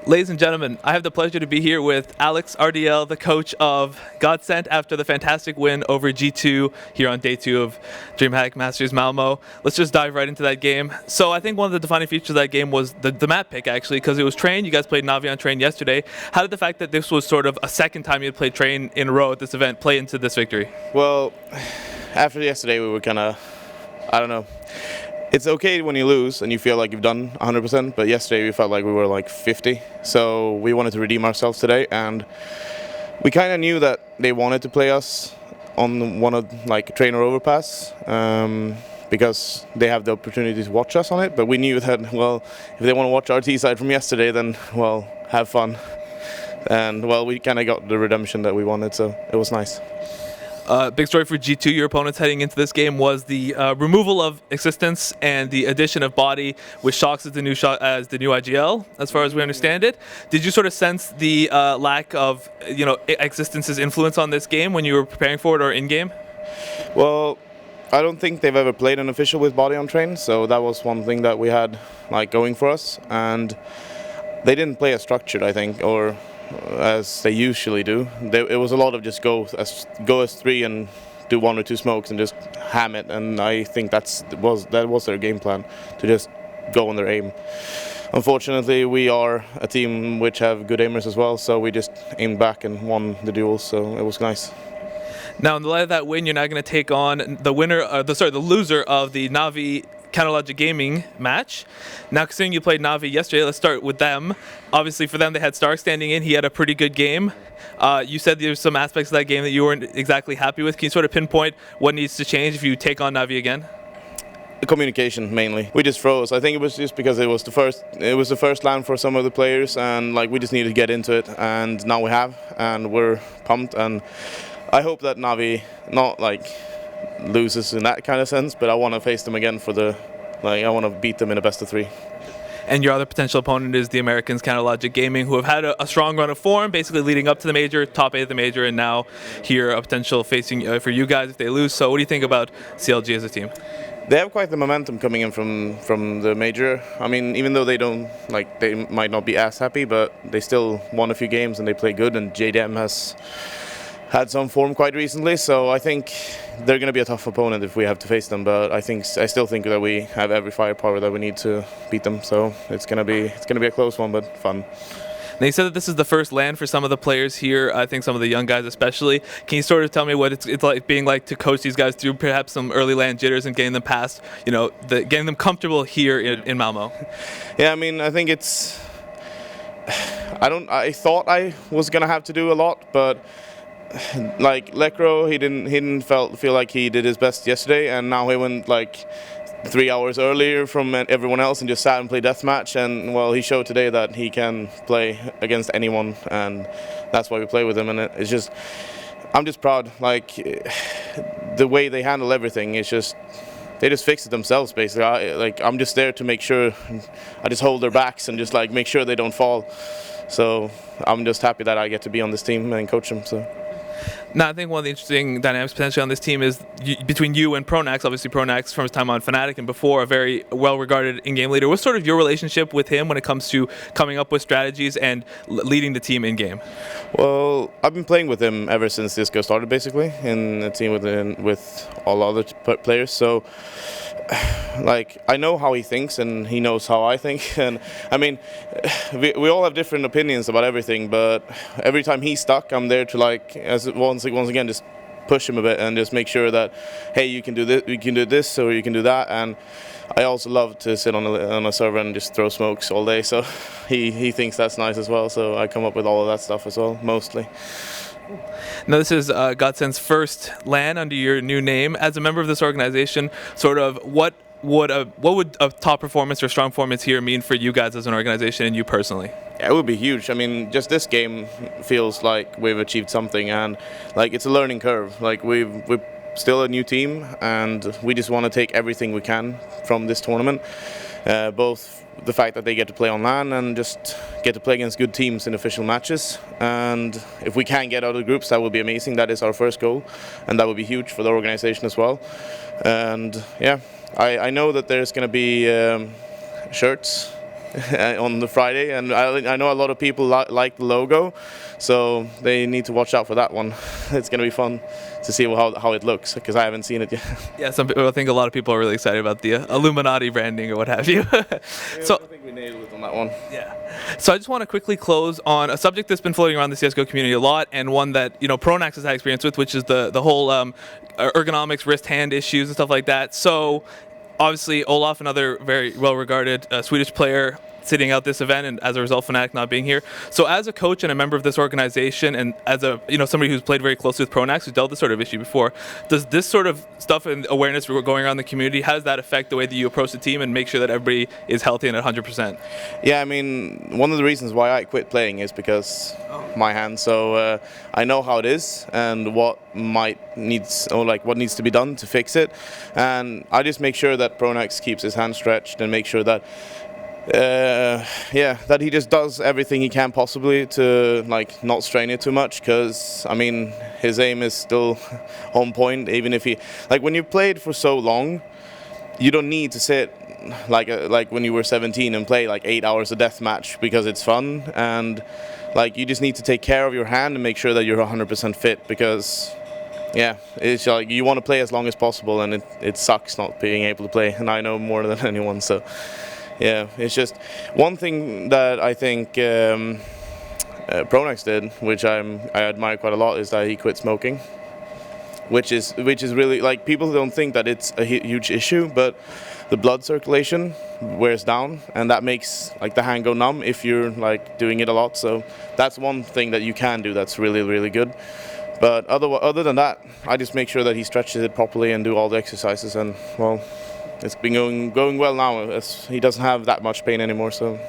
Ladies and gentlemen, I have the pleasure to be here with Alex RDL, the coach of GODSENT, after the fantastic win over G2 here on day 2 of DreamHack Masters Malmö. Let's just dive right into that game. So I think one of the defining features of that game was the map pick, actually, because it was Train. You guys played Navi on Train yesterday. How did the fact that this was sort of a second time you had played Train in a row at this event play into this victory? Well, after yesterday, we were kind of, I don't know. It's okay when you lose and you feel like you've done 100%, but yesterday we felt like we were like 50. So we wanted to redeem ourselves today, and we kind of knew that they wanted to play us on one of like Train or Overpass because they have the opportunity to watch us on it. But we knew that, well, if they want to watch our T side from yesterday, then, well, have fun. And, well, we kind of got the redemption that we wanted, so it was nice. Big story for G2, your opponents heading into this game, was the removal of Existence and the addition of Body, with Shocks as the new IGL, as far as we understand it. Did you sort of sense the lack of, Existence's influence on this game when you were preparing for it or in game? Well, I don't think they've ever played an official with Body on Train, so that was one thing that we had like going for us. And they didn't play as structured, I think, or as they usually do. It was a lot of just go as 3 and do 1 or 2 smokes and just ham it, and I think that was their game plan, to just go on their aim. Unfortunately, we are a team which have good aimers as well, so we just aimed back and won the duels, so it was nice. Now, in the light of that win, you're now going to take on the loser of the Navi Counterlogic Gaming match. Now, considering you played Navi yesterday, let's start with them. Obviously, for them, they had Stark standing in. He had a pretty good game. You said there were some aspects of that game that you weren't exactly happy with. Can you sort of pinpoint what needs to change if you take on Navi again? The communication, mainly. We just froze. I think it was just because it was the first LAN for some of the players, and like we just needed to get into it, and now we have, and we're pumped. And I hope that Navi not like loses in that kind of sense, but I want to face them again I want to beat them in a best of 3. And your other potential opponent is the Americans, Counterlogic Gaming, who have had a strong run of form, basically leading up to the major, top 8 of the major, and now here a potential facing for you guys if they lose. So what do you think about CLG as a team? They have quite the momentum coming in from the major. I mean, even though they might not be as happy, but they still won a few games and they play good, and JDM has had some form quite recently, so I think they're going to be a tough opponent if we have to face them. But I still think that we have every firepower that we need to beat them. So it's going to be a close one, but fun. Now, you said that this is the first LAN for some of the players here. I think some of the young guys especially. Can you sort of tell me what it's like being like to coach these guys through perhaps some early LAN jitters and getting them past, getting them comfortable here in Malmö? Yeah, I mean, I think it's. I thought I was going to have to do a lot, but like Lekro, he didn't feel like he did his best yesterday, and now he went like 3 hours earlier from everyone else and just sat and played deathmatch, and well, he showed today that he can play against anyone, and that's why we play with him. And it's just, I'm just proud, like the way they handle everything. It's just, they just fix it themselves basically. I'm just there to make sure, I just hold their backs and just like make sure they don't fall. So I'm just happy that I get to be on this team and coach them. So. Now, I think one of the interesting dynamics potentially on this team is between you and Pronax. Obviously, Pronax from his time on Fnatic and before, a very well-regarded in-game leader. What's sort of your relationship with him when it comes to coming up with strategies and leading the team in-game? Well, I've been playing with him ever since DreamHack started, basically, in a team with all other players. So, like, I know how he thinks and he knows how I think. And I mean, we all have different opinions about everything, but every time he's stuck, I'm there to once again just push him a bit and just make sure that, hey, you can do this or you can do that. And I also love to sit on a server and just throw smokes all day, so he thinks that's nice as well, so I come up with all of that stuff as well, mostly. Now, this is GODSENT's first LAN under your new name. As a member of this organization, sort of what would a top performance or strong performance here mean for you guys as an organization and you personally? Yeah, it would be huge. I mean, just this game feels like we've achieved something, and like it's a learning curve. Like we're still a new team, and we just want to take everything we can from this tournament. Both the fact that they get to play on LAN and just get to play against good teams in official matches. And if we can get out of the groups, that would be amazing. That is our first goal, and that would be huge for the organization as well. And yeah, I know that there's going to be shirts on the Friday, and I know a lot of people like the logo, so they need to watch out for that one. It's going to be fun to see how it looks, because I haven't seen it yet. Yeah, I think a lot of people are really excited about the Illuminati branding or what have you. So I think we nailed it on that one. yeah. So I just want to quickly close on a subject that's been floating around the CS:GO community a lot, and one that Pronax has had experience with, which is the whole ergonomics, wrist hand issues and stuff like that. So obviously Olaf, another very well-regarded Swedish player, sitting out this event, and as a result Fnatic not being here. So as a coach and a member of this organization, and as a somebody who's played very closely with Pronax, who's dealt with this sort of issue before, does this sort of stuff and awareness going around the community, how does that affect the way that you approach the team and make sure that everybody is healthy and at 100%? Yeah, I mean, one of the reasons why I quit playing is because of my hand. So I know how it is and what needs to be done to fix it, and I just make sure that Pronax keeps his hand stretched and make sure that that he just does everything he can possibly to not strain it too much, because I mean his aim is still on point. Even if when you played for so long, you don't need to sit like when you were 17 and play 8 hours a deathmatch because it's fun, and you just need to take care of your hand and make sure that you're 100% fit, because it's you want to play as long as possible, and it sucks not being able to play, and I know more than anyone. So yeah, it's just one thing that I think Pronax did, which I admire quite a lot, is that he quit smoking, which is really, people don't think that it's a huge issue, but the blood circulation wears down, and that makes the hand go numb if you're doing it a lot. So that's one thing that you can do that's really, really good. But other than that, I just make sure that he stretches it properly and do all the exercises, and well, it's been going well now, as he doesn't have that much pain anymore. So.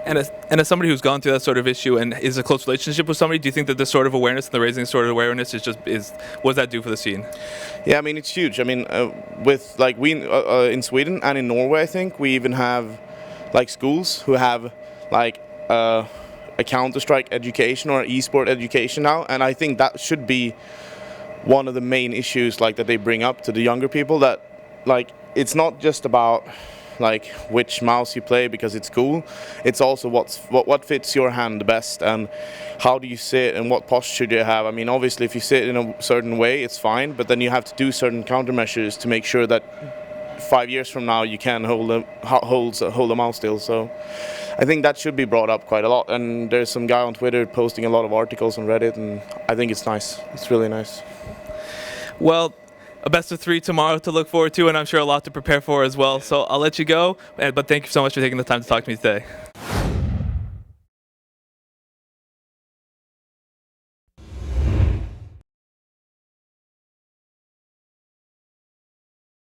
And as somebody who's gone through that sort of issue and is a close relationship with somebody, do you think that this sort of awareness and the raising sort of awareness what does that do for the scene? Yeah, I mean, it's huge. I mean, with we in Sweden and in Norway, I think we even have schools who have a Counter-Strike education or esport education now, and I think that should be one of the main issues that they bring up to the younger people, that it's not just about which mouse you play because it's cool. It's also what fits your hand the best, and how do you sit, and what posture do you have. I mean, obviously if you sit in a certain way it's fine, but then you have to do certain countermeasures to make sure that 5 years from now you can hold a mouse still. So I think that should be brought up quite a lot, and there's some guy on Twitter posting a lot of articles on Reddit, and I think it's nice. It's really nice. Well, a best of 3 tomorrow to look forward to, and I'm sure a lot to prepare for as well. So I'll let you go, but thank you so much for taking the time to talk to me today.